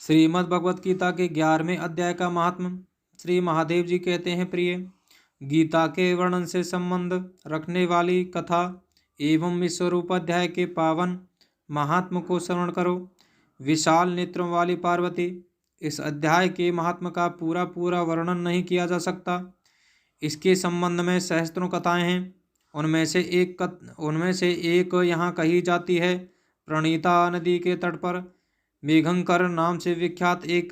श्रीमद् भगवत गीता के 11वें अध्याय का महात्म। श्री महादेव जी कहते हैं, प्रिय गीता के वर्णन से संबंध रखने वाली कथा एवं विश्वरूप अध्याय के पावन महात्म को श्रवण करो। विशाल नेत्रों वाली पार्वती, इस अध्याय के महात्म का पूरा पूरा वर्णन नहीं किया जा सकता। इसके संबंध में सहस्त्रों कथाएं हैं। उनमें से एक यहाँ कही जाती है। प्रणीता नदी के तट पर मेघंकर नाम से विख्यात एक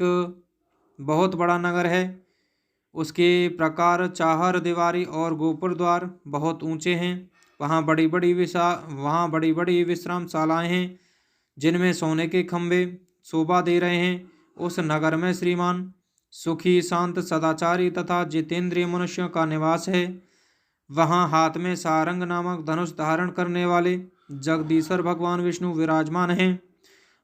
बहुत बड़ा नगर है। उसके प्रकार चाहर दीवारी और गोपुर द्वार बहुत ऊंचे हैं। वहाँ बड़ी बड़ी विश्रामशालाएं हैं जिनमें सोने के खंभे शोभा दे रहे हैं। उस नगर में श्रीमान, सुखी, शांत, सदाचारी तथा जितेंद्रिय मनुष्यों का निवास है। वहाँ हाथ में सारंग नामक धनुष धारण करने वाले जगदीश्वर भगवान विष्णु विराजमान हैं।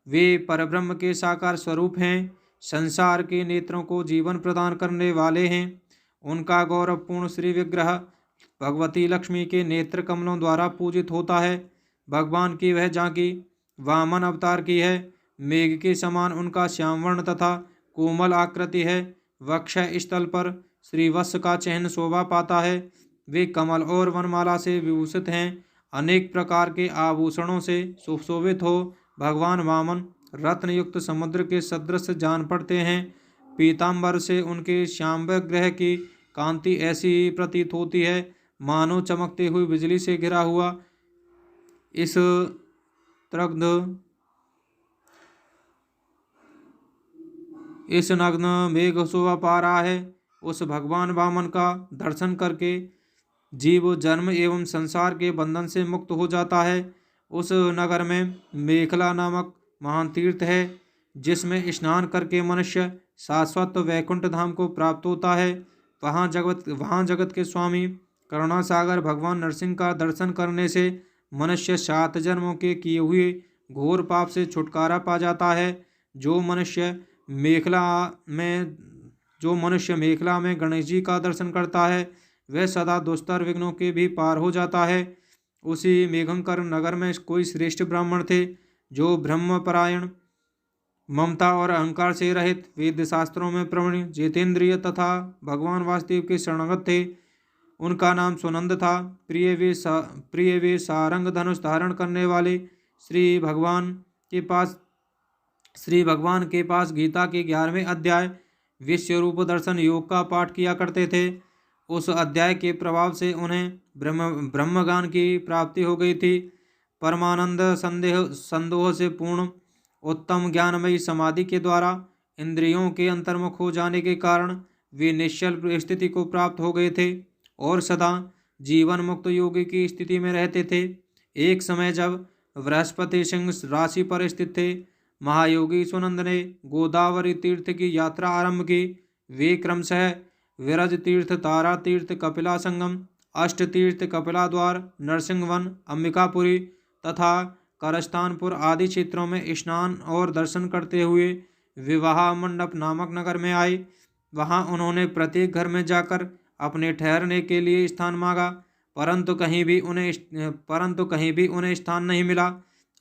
वे परब्रह्म के साकार स्वरूप हैं। संसार के नेत्रों को जीवन प्रदान करने वाले हैं। उनका गौरवपूर्ण श्री विग्रह भगवती लक्ष्मी के नेत्र कमलों द्वारा पूजित होता है। भगवान की वह झांकी वामन अवतार की है। मेघ के समान उनका श्यामवर्ण तथा कोमल आकृति है। वक्ष स्थल पर श्रीवत्स का चिह्न शोभा पाता है। वे कमल और वनमाला से विभूषित हैं। अनेक प्रकार के आभूषणों से सुशोभित हो भगवान वामन रत्न युक्त समुद्र के सदृश जान पड़ते हैं। पीताम्बर से उनके श्यामव ग्रह की कांति ऐसी प्रतीत होती है मानो चमकते हुए बिजली से घिरा हुआ इस नग्न मेघ शोभा पा रहा है। उस भगवान वामन का दर्शन करके जीव जन्म एवं संसार के बंधन से मुक्त हो जाता है। उस नगर में मेखला नामक महान तीर्थ है जिसमें स्नान करके मनुष्य शाश्वत वैकुंठ धाम को प्राप्त होता है। वहाँ जगत के स्वामी करुणा सागर भगवान नरसिंह का दर्शन करने से मनुष्य 7 जन्मों के किए हुए घोर पाप से छुटकारा पा जाता है। जो मनुष्य मेखला में गणेश जी का दर्शन करता है वह सदा दुस्तर विघ्नों के भी पार हो जाता है। उसी मेघंकर नगर में कोई श्रेष्ठ ब्राह्मण थे जो ब्रह्मपरायण, ममता और अहंकार से रहित, वेद शास्त्रों में प्रवीण, जितेंद्रिय तथा भगवान वासुदेव के शरणागत थे। उनका नाम सुनंद था। प्रिय वे सारंग धनुष धारण करने वाले श्री भगवान के पास गीता के 11वें अध्याय विश्वरूप दर्शन योग का पाठ किया करते थे। उस अध्याय के प्रभाव से उन्हें ब्रह्मज्ञान की प्राप्ति हो गई थी। परमानंद संदेह से पूर्ण उत्तम ज्ञानमयी समाधि के द्वारा इंद्रियों के अंतर्मुख हो जाने के कारण वे निश्चल स्थिति को प्राप्त हो गए थे और सदा जीवन मुक्त योगी की स्थिति में रहते थे। एक समय जब बृहस्पति सिंह राशि पर स्थित थे, महायोगी सुनंद ने गोदावरी तीर्थ की यात्रा आरंभ की। वे क्रमशः विरज तीर्थ, तारा तीर्थ, कपिला संगम, अष्ट तीर्थ, कपिला द्वार, नरसिंहवन, अंबिकापुरी तथा करस्थानपुर आदि क्षेत्रों में स्नान और दर्शन करते हुए विवाह मंडप नामक नगर में आए। वहां उन्होंने प्रत्येक घर में जाकर अपने ठहरने के लिए स्थान मांगा, परंतु कहीं भी उन्हें स्थान नहीं मिला।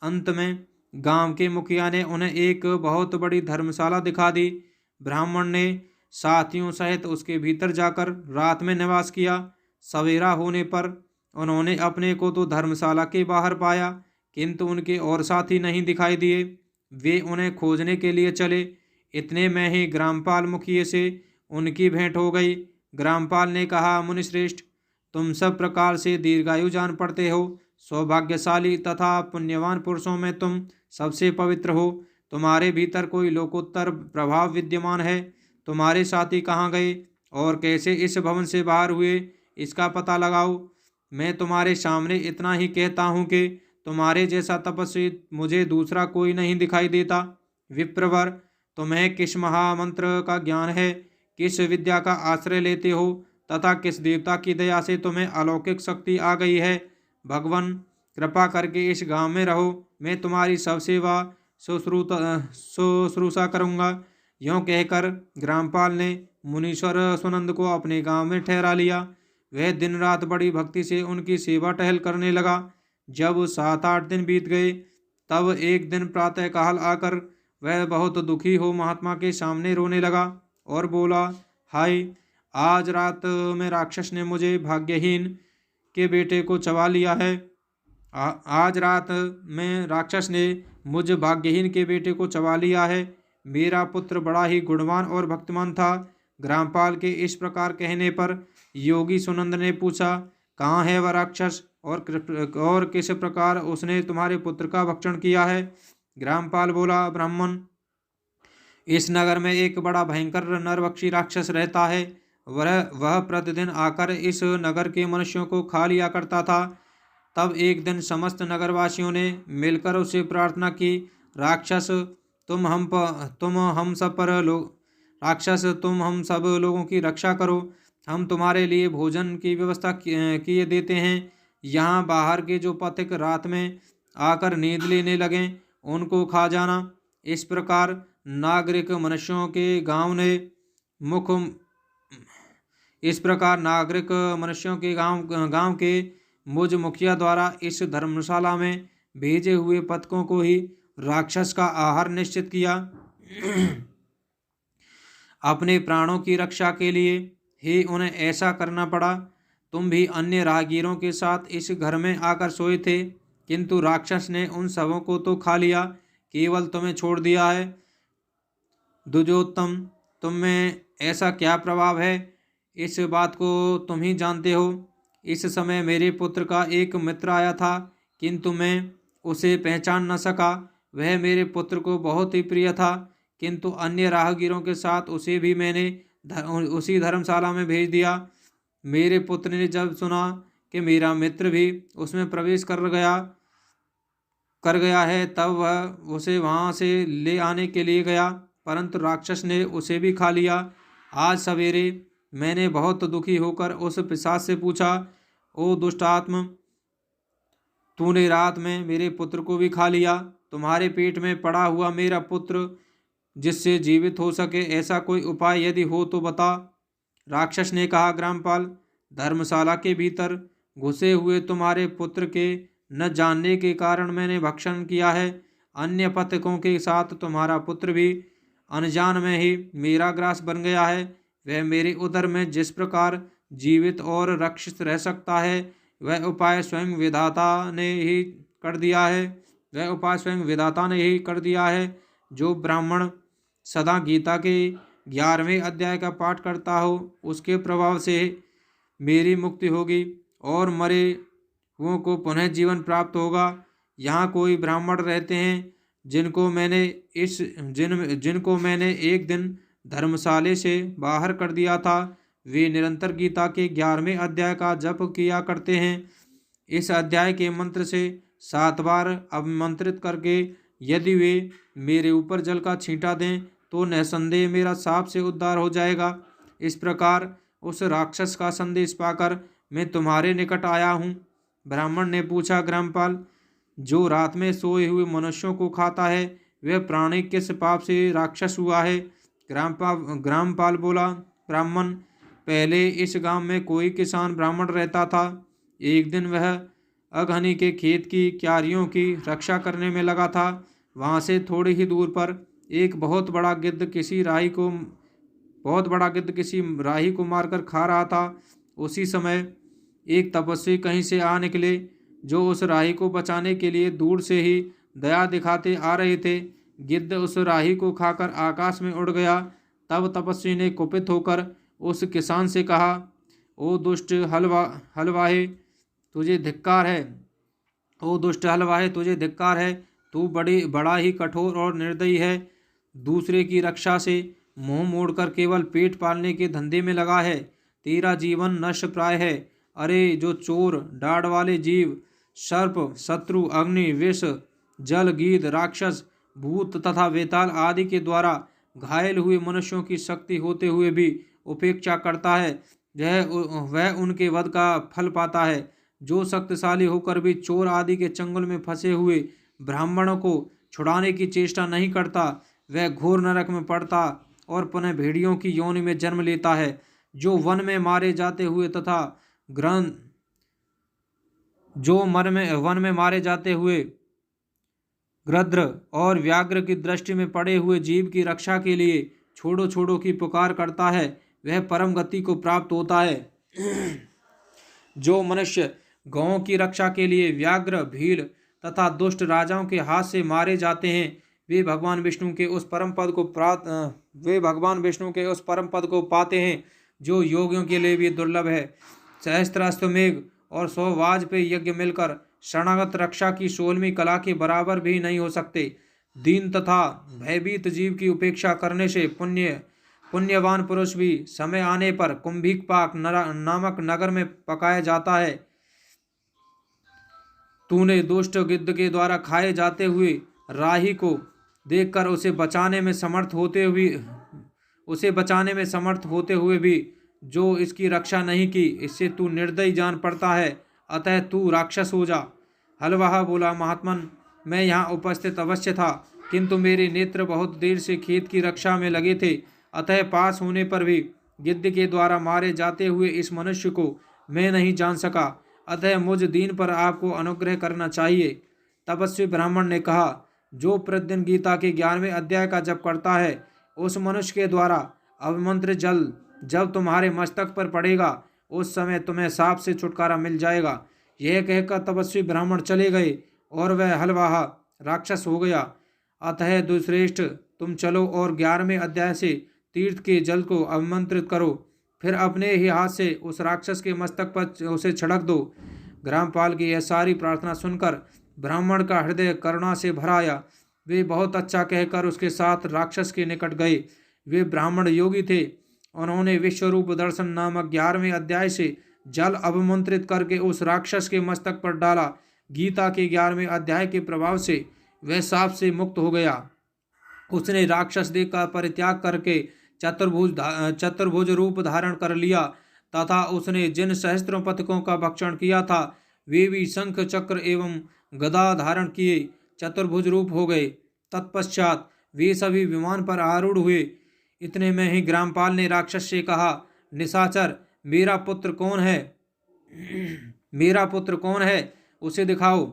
अंत में गांव के मुखिया ने उन्हें एक बहुत बड़ी धर्मशाला दिखा दी। ब्राह्मण ने साथियों सहित उसके भीतर जाकर रात में निवास किया। सवेरा होने पर उन्होंने अपने को तो धर्मशाला के बाहर पाया, किंतु उनके और साथी नहीं दिखाई दिए। वे उन्हें खोजने के लिए चले। इतने में ही ग्रामपाल मुखिए से उनकी भेंट हो गई। ग्रामपाल ने कहा, मुनिश्रेष्ठ, तुम सब प्रकार से दीर्घायु जान पड़ते हो। सौभाग्यशाली तथा पुण्यवान पुरुषों में तुम सबसे पवित्र हो। तुम्हारे भीतर कोई लोकोत्तर प्रभाव विद्यमान है। तुम्हारे साथी कहाँ गए और कैसे इस भवन से बाहर हुए, इसका पता लगाओ। मैं तुम्हारे सामने इतना ही कहता हूँ कि तुम्हारे जैसा तपस्वी मुझे दूसरा कोई नहीं दिखाई देता। विप्रवर, तुम्हें किस महामंत्र का ज्ञान है, किस विद्या का आश्रय लेते हो तथा किस देवता की दया से तुम्हें अलौकिक शक्ति आ गई है। भगवान, कृपा करके इस गांव में रहो। मैं तुम्हारी सब सेवा शुश्रूषा करूँगा। यूँ कहकर ग्रामपाल ने मुनीश्वर सुनंद को अपने गांव में ठहरा लिया। वह दिन रात बड़ी भक्ति से उनकी सेवा टहल करने लगा। जब 7-8 दिन बीत गए तब एक दिन प्रातःकाल आकर वह बहुत दुखी हो महात्मा के सामने रोने लगा और बोला, हाय, आज रात में राक्षस ने मुझे भाग्यहीन के बेटे को चबा लिया है। आज रात में राक्षस ने मुझ भाग्यहीन के बेटे को चबा लिया है। मेरा पुत्र बड़ा ही गुणवान और भक्तिमान था। ग्रामपाल के इस प्रकार कहने पर योगी सुनंद ने पूछा, कहाँ है वह राक्षस और किस प्रकार उसने तुम्हारे पुत्र का भक्षण किया है? ग्रामपाल बोला, ब्राह्मण, इस नगर में एक बड़ा भयंकर नरभक्षी राक्षस रहता है। वह प्रतिदिन आकर इस नगर के मनुष्यों को खा लिया करता था। तब एक दिन समस्त नगरवासियों ने मिलकर उससे प्रार्थना की, राक्षस तुम हम सब तुम हम सब लोगों की रक्षा करो। हम तुम्हारे लिए भोजन की व्यवस्था किए देते हैं। यहाँ बाहर के जो पथिक रात में आकर नींद लेने लगें उनको खा जाना। इस प्रकार नागरिक मनुष्यों के गांव ने मुख इस प्रकार नागरिक मनुष्यों के गांव के मुझ मुखिया द्वारा इस धर्मशाला में भेजे हुए पथकों को ही राक्षस का आहार निश्चित किया। अपने प्राणों की रक्षा के लिए ही उन्हें ऐसा करना पड़ा। तुम भी अन्य राहगीरों के साथ इस घर में आकर सोए थे, किंतु राक्षस ने उन सबों को तो खा लिया, केवल तुम्हें छोड़ दिया है। दुर्योत्तम, तुम में ऐसा क्या प्रभाव है, इस बात को तुम ही जानते हो। इस समय मेरे पुत्र का एक मित्र आया था, किंतु मैं उसे पहचान न सका। वह मेरे पुत्र को बहुत ही प्रिय था, किंतु अन्य राहगीरों के साथ उसे भी मैंने उसी धर्मशाला में भेज दिया। मेरे पुत्र ने जब सुना कि मेरा मित्र भी उसमें प्रवेश कर गया है, तब वह उसे वहाँ से ले आने के लिए गया, परंतु राक्षस ने उसे भी खा लिया। आज सवेरे मैंने बहुत दुखी होकर उस पिशाच से पूछा, ओ दुष्टात्म, तूने रात में मेरे पुत्र को भी खा लिया। तुम्हारे पेट में पड़ा हुआ मेरा पुत्र जिससे जीवित हो सके, ऐसा कोई उपाय यदि हो तो बता। राक्षस ने कहा, ग्रामपाल, धर्मशाला के भीतर घुसे हुए तुम्हारे पुत्र के न जानने के कारण मैंने भक्षण किया है। अन्य पथिकों के साथ तुम्हारा पुत्र भी अनजान में ही मेरा ग्रास बन गया है। वह मेरे उदर में जिस प्रकार जीवित और रक्षित रह सकता है, वह उपाय स्वयं विधाता ने ही कर दिया है। जो ब्राह्मण सदा गीता के 11वें अध्याय का पाठ करता हो, उसके प्रभाव से मेरी मुक्ति होगी और मरे हुओं को पुनः जीवन प्राप्त होगा। यहाँ कोई ब्राह्मण रहते हैं जिनको मैंने एक दिन धर्मशाले से बाहर कर दिया था। वे निरंतर गीता के 11वें अध्याय का जप किया करते हैं। इस अध्याय के मंत्र से 7 बार अभिमंत्रित करके यदि वे मेरे ऊपर जल का छींटा दें तो निसंदेह मेरा साप से उद्धार हो जाएगा। इस प्रकार उस राक्षस का संदेश पाकर मैं तुम्हारे निकट आया हूँ। ब्राह्मण ने पूछा, ग्रामपाल, जो रात में सोए हुए मनुष्यों को खाता है, वह प्राणी किस पाप से राक्षस हुआ है? ग्रामपाल बोला, ब्राह्मण, पहले इस गांव में कोई किसान ब्राह्मण रहता था। एक दिन वह अगहनी के खेत की क्यारियों की रक्षा करने में लगा था। वहाँ से थोड़ी ही दूर पर एक बहुत बड़ा गिद्ध किसी राही को मारकर खा रहा था। उसी समय एक तपस्वी कहीं से आ निकले, जो उस राही को बचाने के लिए दूर से ही दया दिखाते आ रहे थे। गिद्ध उस राही को खाकर आकाश में उड़ गया। तब तपस्वी ने कुपित होकर उस किसान से कहा, ओ दुष्ट हलवाहे, तुझे धिक्कार है। तू बड़ा ही कठोर और निर्दयी है। दूसरे की रक्षा से मुंह मोड़कर केवल पेट पालने के धंधे में लगा है। तेरा जीवन नष्ट प्राय है। अरे जो चोर, डाढ़ वाले जीव, सर्प, शत्रु, अग्नि, विष, जल, गीध, राक्षस, भूत तथा वेताल आदि के द्वारा घायल हुए मनुष्यों की शक्ति होते हुए भी उपेक्षा करता है, वह उनके वध का फल पाता है। जो शक्तिशाली होकर भी चोर आदि के चंगुल में फंसे हुए ब्राह्मणों को छुड़ाने की चेष्टा नहीं करता, वह घोर नरक में पड़ता और पुनः भेड़ियों की योनि में जन्म लेता है। जो वन में मारे जाते हुए गृध्र और व्याघ्र की दृष्टि में पड़े हुए जीव की रक्षा के लिए छोड़ो छोड़ो की पुकार करता है, वह परम गति को प्राप्त होता है। जो मनुष्य गौओं की रक्षा के लिए व्याघ्र, भील तथा दुष्ट राजाओं के हाथ से मारे जाते हैं, वे भगवान विष्णु के उस परम पद को पाते हैं जो योगियों के लिए भी दुर्लभ है। सहस्त्राश्वमेघ और 100 वाजपेयी यज्ञ मिलकर शरणागत रक्षा की 16वीं कला के बराबर भी नहीं हो सकते। दीन तथा भयभीत जीव की उपेक्षा करने से पुण्यवान पुरुष भी समय आने पर कुंभिकपाक नामक नगर में पकाया जाता है। तूने दुष्ट गिद्ध के द्वारा खाए जाते हुए राही को देखकर उसे बचाने में समर्थ होते हुए भी जो इसकी रक्षा नहीं की, इससे तू निर्दयी जान पड़ता है, अतः तू राक्षस हो जा। हलवाहा बोला, महात्मन, मैं यहाँ उपस्थित अवश्य था, किंतु मेरे नेत्र बहुत देर से खेत की रक्षा में लगे थे, अतः पास होने पर भी गिद्ध के द्वारा मारे जाते हुए इस मनुष्य को मैं नहीं जान सका, अतः मुझ दीन पर आपको अनुग्रह करना चाहिए। तपस्वी ब्राह्मण ने कहा, जो प्रतिदिन गीता के 11वें अध्याय का जप करता है, उस मनुष्य के द्वारा अभिमंत्रित जल जब तुम्हारे मस्तक पर पड़ेगा, उस समय तुम्हें सांप से छुटकारा मिल जाएगा। यह कहकर तपस्वी ब्राह्मण चले गए और वह हलवाहा राक्षस हो गया। अतः दुश्रेष्ठ, तुम चलो और 11वें अध्याय से तीर्थ के जल को अभिमंत्रित करो, फिर अपने ही हाथ से उस राक्षस के मस्तक पर उसे छिड़क दो। ग्रामपाल की यह सारी प्रार्थना सुनकर ब्राह्मण का हृदय करुणा से भर आया। वे बहुत अच्छा कहकर उसके साथ राक्षस के निकट गए। वे ब्राह्मण योगी थे। उन्होंने विश्वरूप दर्शन नामक 11वें अध्याय से जल अभिमंत्रित करके उस राक्षस के मस्तक पर डाला। गीता के 11वें अध्याय के प्रभाव से वह सांप से मुक्त हो गया। उसने राक्षस देह का परित्याग करके चतुर्भुज रूप धारण कर लिया तथा उसने जिन सहस्त्रों पथिकों का भक्षण किया था, वे भी शंख चक्र एवं गदा धारण किए चतुर्भुज रूप हो गए। तत्पश्चात वे सभी विमान पर आरूढ़ हुए। इतने में ही ग्रामपाल ने राक्षस से कहा, निशाचर, मेरा पुत्र कौन है, उसे दिखाओ।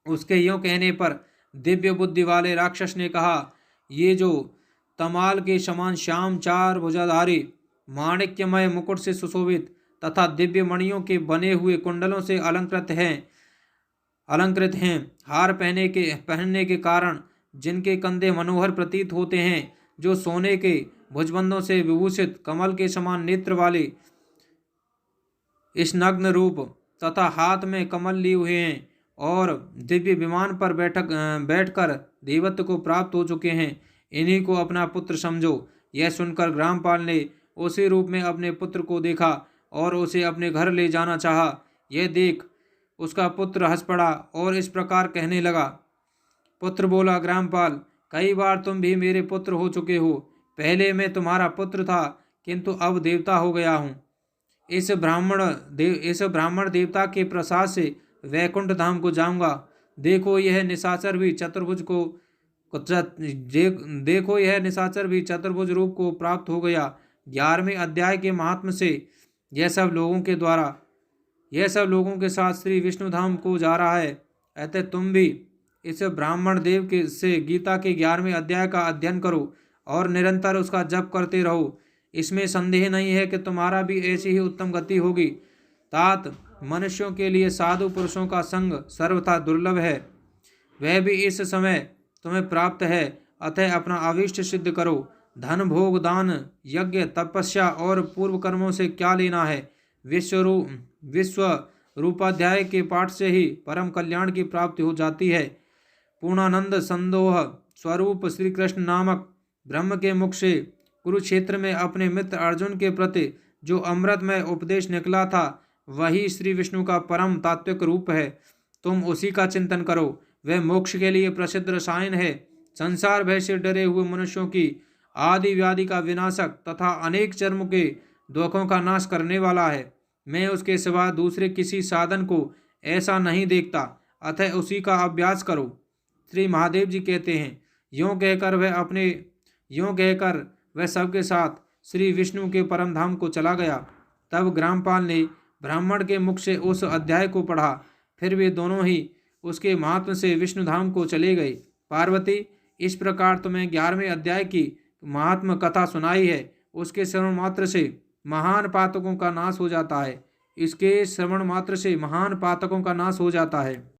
उसके यों कहने पर दिव्य बुद्धि वाले राक्षस ने कहा, ये जो तमाल के समान श्याम 4 भुजाधारी, माणिक्यमय मुकुट से सुशोभित तथा दिव्य मणियों के बने हुए कुंडलों से अलंकृत हैं, हार पहनने के कारण जिनके कंधे मनोहर प्रतीत होते हैं, जो सोने के भुजबंधों से विभूषित कमल के समान नेत्र वाले, इस नग्न रूप तथा हाथ में कमल लिए हुए हैं और दिव्य विमान पर बैठकर देवत्व को प्राप्त हो चुके हैं, इन्हीं को अपना पुत्र समझो। यह सुनकर ग्रामपाल ने उसी रूप में अपने पुत्र को देखा और उसे अपने घर ले जाना चाहा। यह देख उसका पुत्र हंस पड़ा और इस प्रकार कहने लगा। पुत्र बोला, ग्रामपाल, कई बार तुम भी मेरे पुत्र हो चुके हो। पहले मैं तुम्हारा पुत्र था, किंतु अब देवता हो गया हूँ। इस ब्राह्मण देवता के प्रसाद से वैकुंठ धाम को जाऊंगा। देखो यह निशाचर भी चतुर्भुज रूप को प्राप्त हो गया। 11वें अध्याय के महात्म से यह सब लोगों के साथ श्री विष्णु धाम को जा रहा है। अतः तुम भी इस ब्राह्मण देव से गीता के 11वें अध्याय का अध्ययन करो और निरंतर उसका जप करते रहो। इसमें संदेह नहीं है कि तुम्हारा भी ऐसी ही उत्तम गति होगी। तात, मनुष्यों के लिए साधु पुरुषों का संग सर्वथा दुर्लभ है, वह भी इस समय तुम्हें प्राप्त है। अतः अपना अभीष्ट सिद्ध करो। धन, भोग, दान, यज्ञ, तपस्या और पूर्व कर्मों से क्या लेना है। विश्व रूपाध्याय के पाठ से ही परम कल्याण की प्राप्ति हो जाती है। पूर्णानंद संदोह स्वरूप श्री कृष्ण नामक ब्रह्म के मुख से कुरुक्षेत्र में अपने मित्र अर्जुन के प्रति जो अमृतमय उपदेश निकला था, वही श्री विष्णु का परम तात्विक रूप है। तुम उसी का चिंतन करो। वह मोक्ष के लिए प्रसिद्ध रसायन है। संसार भय से डरे हुए मनुष्यों की आदि व्याधि का विनाशक तथा अनेक जन्म के दुखों का नाश करने वाला है। मैं उसके सिवा दूसरे किसी साधन को ऐसा नहीं देखता, अतः उसी का अभ्यास करो। श्री महादेव जी कहते हैं, यों कहकर वह सबके साथ श्री विष्णु के परम धाम को चला गया। तब ग्रामपाल ने ब्राह्मण के मुख से उस अध्याय को पढ़ा। फिर वे दोनों ही उसके महात्म से विष्णुधाम को चले गए। पार्वती, इस प्रकार तुम्हें 11वें अध्याय की महात्म कथा सुनाई है। उसके श्रवण मात्र से महान पातकों का नाश हो जाता है। इसके श्रवण मात्र से महान पातकों का नाश हो जाता है।